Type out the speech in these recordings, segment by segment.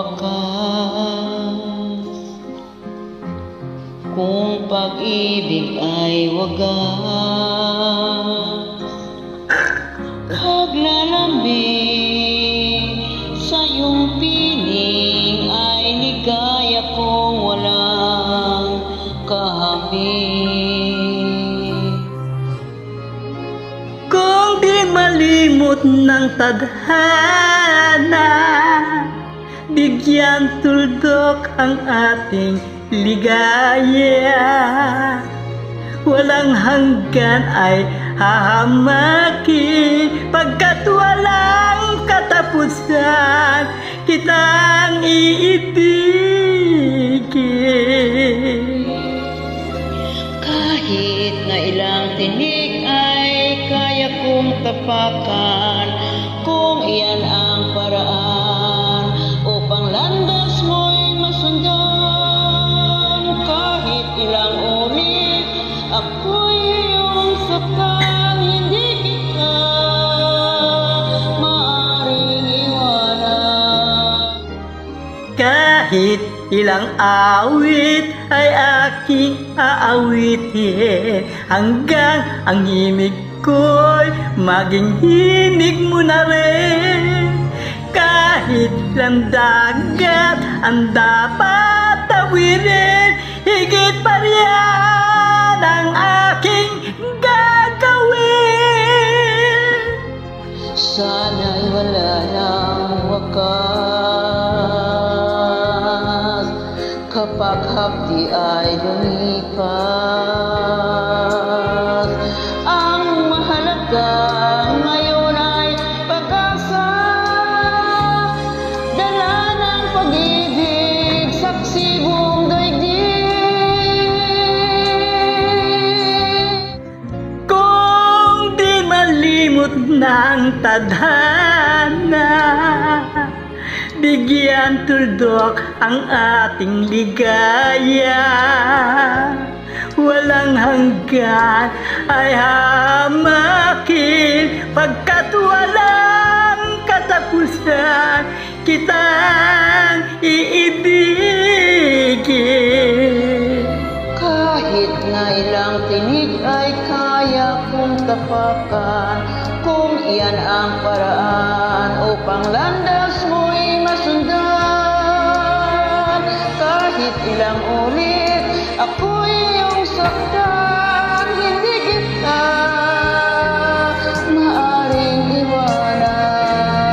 wakas. Kung pag-ibig ay wagas, paglalambing sa iyong piling ay ligaya kong walang kahambing. Kung di malimot ng tadhana, bigyan tuldok ang ating ligaya. Walang hanggan ay hahamakin, pagkat walang katapusan kitang iibigin. Kahit na ilang tinig ay kaya kong tapakan, kung iyan ang paraan upang landas mo'y masundan. Kahit ilang ulit ako'y iyong saktan, hindi kita maaaring iwanan. Kahit ilang awit ay aking aawitin, hanggang ang himig ko'y maging himig mo na rin. Kahit ilang dagat ang dapat tawirin, higit pa riyan ang aking gagawin. Sana'y wala ng wakas, kapag hapdi ay lumipas. Ang mahalaga ngayon ay pag-asa, dala ng pag-ibig, saksi buong daigdig. Kung di malimot ng tadhana, bigyan tuldok ang ating ligaya. Walang hanggan ay hamakin, pagkat walang katapusan kitang iibigin. Kahit na ilang tinig ay kaya kong tapakan, kung iyan ang paraan upang landas mo'y masundan. Kahit ilang ulit ako'y iyong saktan, hindi kita maaring iwanan.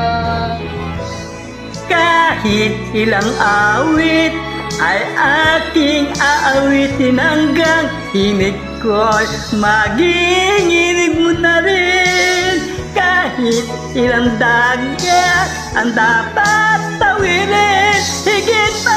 Kahit ilang awit ay aking aawitin, hanggang himig ko'y maging himig mo na rin. Kahit ilang dagat ang dapat tawirin, higit pa